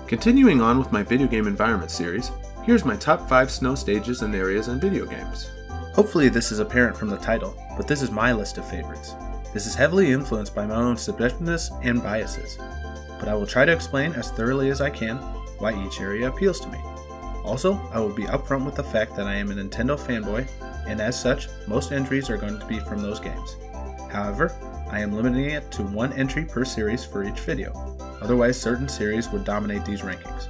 Continuing on with my video game environment series, here's my top 5 snow stages and areas in video games. Hopefully this is apparent from the title, but this is my list of favorites. This is heavily influenced by my own subjectiveness and biases, but I will try to explain as thoroughly as I can why each area appeals to me. Also, I will be upfront with the fact that I am a Nintendo fanboy, and as such, most entries are going to be from those games. However, I am limiting it to 1 entry per series for each video, otherwise certain series would dominate these rankings.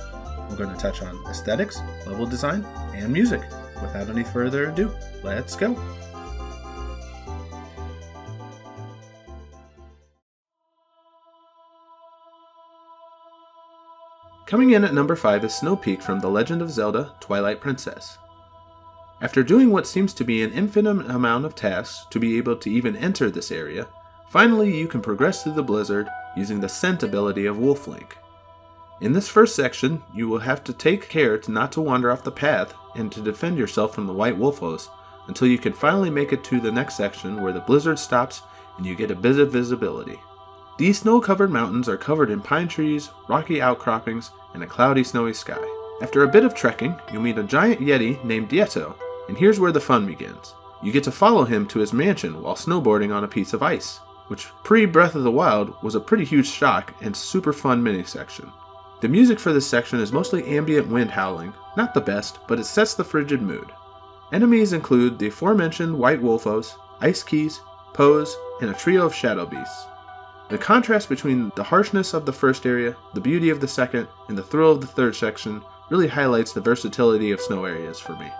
We're going to touch on aesthetics, level design, and music. Without any further ado, let's go! Coming in at number 5 is Snow Peak from The Legend of Zelda: Twilight Princess. After doing what seems to be an infinite amount of tasks to be able to even enter this area, finally you can progress through the blizzard using the scent ability of Wolf Link. In this first section, you will have to take care not to wander off the path and to defend yourself from the white wolfos until you can finally make it to the next section where the blizzard stops and you get a bit of visibility. These snow-covered mountains are covered in pine trees, rocky outcroppings, and a cloudy snowy sky. After a bit of trekking, you'll meet a giant yeti named Dieto, and here's where the fun begins. You get to follow him to his mansion while snowboarding on a piece of ice, which pre-Breath of the Wild was a pretty huge shock and super fun mini-section. The music for this section is mostly ambient wind howling, not the best, but it sets the frigid mood. Enemies include the aforementioned white wolfos, ice keys, pose, and a trio of shadow beasts. The contrast between the harshness of the first area, the beauty of the second, and the thrill of the third section really highlights the versatility of snow areas for me.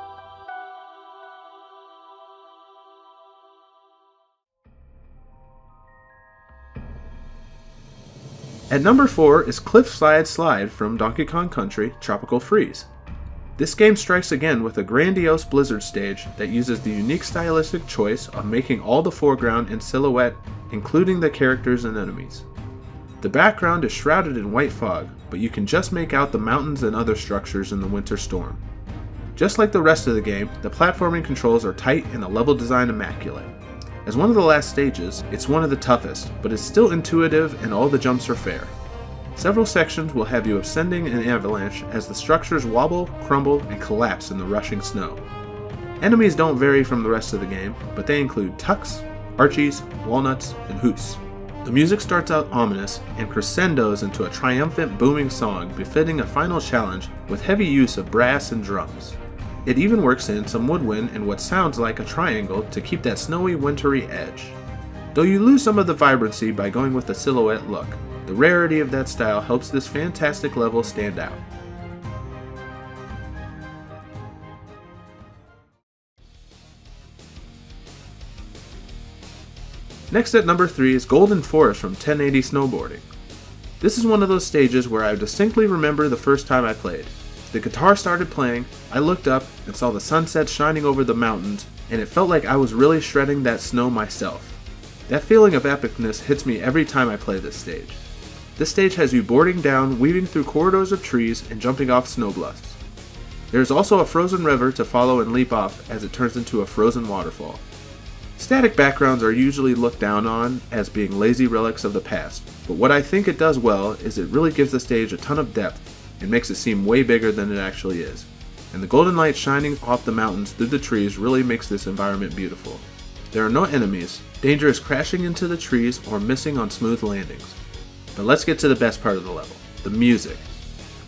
At number 4 is Cliffside Slide from Donkey Kong Country Tropical Freeze. This game strikes again with a grandiose blizzard stage that uses the unique stylistic choice of making all the foreground in silhouette, including the characters and enemies. The background is shrouded in white fog, but you can just make out the mountains and other structures in the winter storm. Just like the rest of the game, the platforming controls are tight and the level design immaculate. As one of the last stages, it's one of the toughest, but it's still intuitive and all the jumps are fair. Several sections will have you ascending an avalanche as the structures wobble, crumble, and collapse in the rushing snow. Enemies don't vary from the rest of the game, but they include tucks, archies, walnuts, and hoots. The music starts out ominous and crescendos into a triumphant booming song befitting a final challenge with heavy use of brass and drums. It even works in some woodwind and what sounds like a triangle to keep that snowy wintry edge. Though you lose some of the vibrancy by going with the silhouette look, the rarity of that style helps this fantastic level stand out. Next at number 3 is Golden Forest from 1080 Snowboarding. This is one of those stages where I distinctly remember the first time I played. The guitar started playing, I looked up and saw the sunset shining over the mountains, and it felt like I was really shredding that snow myself. That feeling of epicness hits me every time I play this stage. This stage has you boarding down, weaving through corridors of trees, and jumping off snow bluffs. There is also a frozen river to follow and leap off as it turns into a frozen waterfall. Static backgrounds are usually looked down on as being lazy relics of the past, but what I think it does well is it really gives the stage a ton of depth and makes it seem way bigger than it actually is. And the golden light shining off the mountains through the trees really makes this environment beautiful. There are no enemies, danger is crashing into the trees or missing on smooth landings. But let's get to the best part of the level, the music.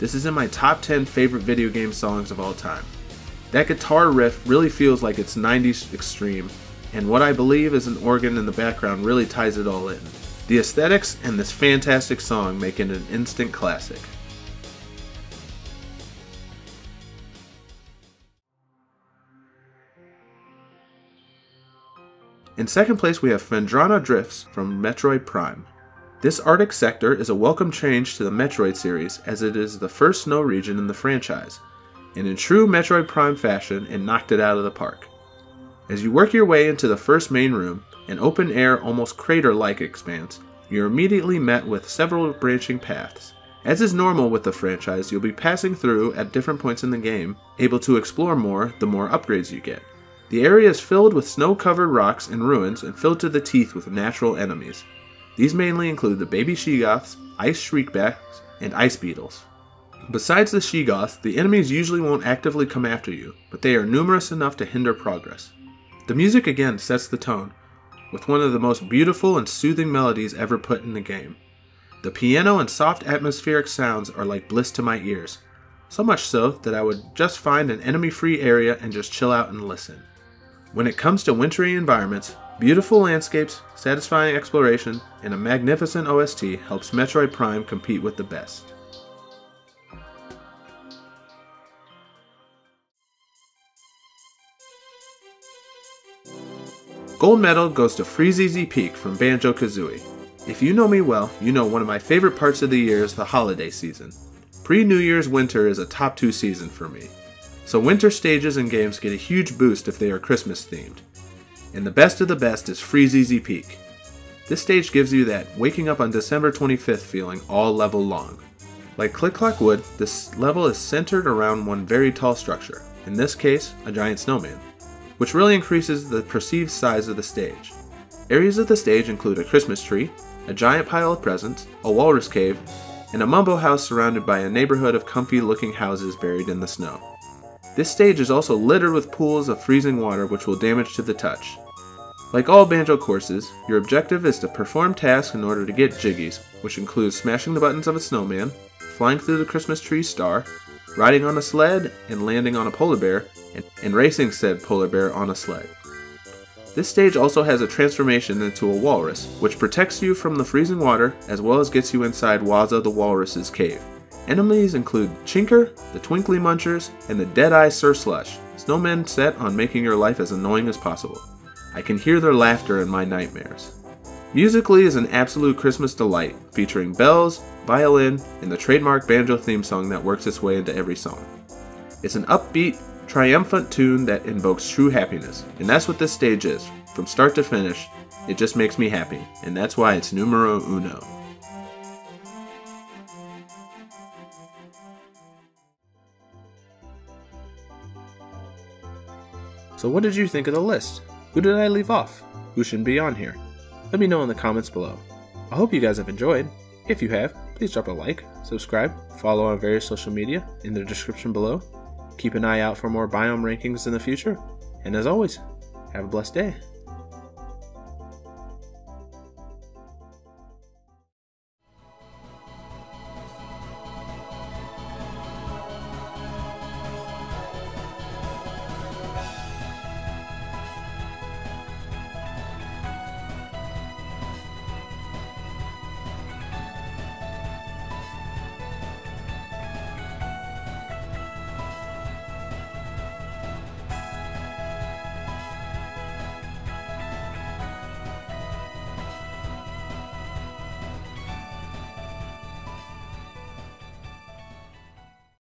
This is in my top 10 favorite video game songs of all time. That guitar riff really feels like it's 90s extreme, and what I believe is an organ in the background really ties it all in. The aesthetics and this fantastic song make it an instant classic. In second place we have Phendrana Drifts from Metroid Prime. This Arctic sector is a welcome change to the Metroid series as it is the first snow region in the franchise, and in true Metroid Prime fashion it knocked it out of the park. As you work your way into the first main room, an open air almost crater-like expanse, you're immediately met with several branching paths. As is normal with the franchise, you'll be passing through at different points in the game, able to explore more the more upgrades you get. The area is filled with snow-covered rocks and ruins and filled to the teeth with natural enemies. These mainly include the baby sheegoths, ice shriekbacks, and ice beetles. Besides the Sheegoth, the enemies usually won't actively come after you, but they are numerous enough to hinder progress. The music again sets the tone, with one of the most beautiful and soothing melodies ever put in the game. The piano and soft atmospheric sounds are like bliss to my ears, so much so that I would just find an enemy-free area and just chill out and listen. When it comes to wintry environments, beautiful landscapes, satisfying exploration, and a magnificent OST helps Metroid Prime compete with the best. Gold medal goes to Freezeezy Peak from Banjo Kazooie. If you know me well, you know one of my favorite parts of the year is the holiday season. Pre-New Year's winter is a top 2 season for me. So winter stages and games get a huge boost if they are Christmas themed. And the best of the best is Freezeezy Peak. This stage gives you that waking up on December 25th feeling all level long. Like Click Clock Wood, this level is centered around one very tall structure, in this case, a giant snowman, which really increases the perceived size of the stage. Areas of the stage include a Christmas tree, a giant pile of presents, a walrus cave, and a mumbo house surrounded by a neighborhood of comfy looking houses buried in the snow. This stage is also littered with pools of freezing water which will damage to the touch. Like all Banjo courses, your objective is to perform tasks in order to get jiggies, which includes smashing the buttons of a snowman, flying through the Christmas tree star, riding on a sled and landing on a polar bear, and racing said polar bear on a sled. This stage also has a transformation into a walrus, which protects you from the freezing water as well as gets you inside Waza the Walrus's cave. Enemies include Chinker, the Twinkly Munchers, and the Deadeye Sir Slush, snowmen set on making your life as annoying as possible. I can hear their laughter in my nightmares. Musically is an absolute Christmas delight, featuring bells, violin, and the trademark Banjo theme song that works its way into every song. It's an upbeat, triumphant tune that invokes true happiness, and that's what this stage is. From start to finish, it just makes me happy, and that's why it's numero uno. So what did you think of the list? Who did I leave off? Who shouldn't be on here? Let me know in the comments below. I hope you guys have enjoyed. If you have, please drop a like, subscribe, follow on various social media in the description below. Keep an eye out for more biome rankings in the future, and as always, have a blessed day.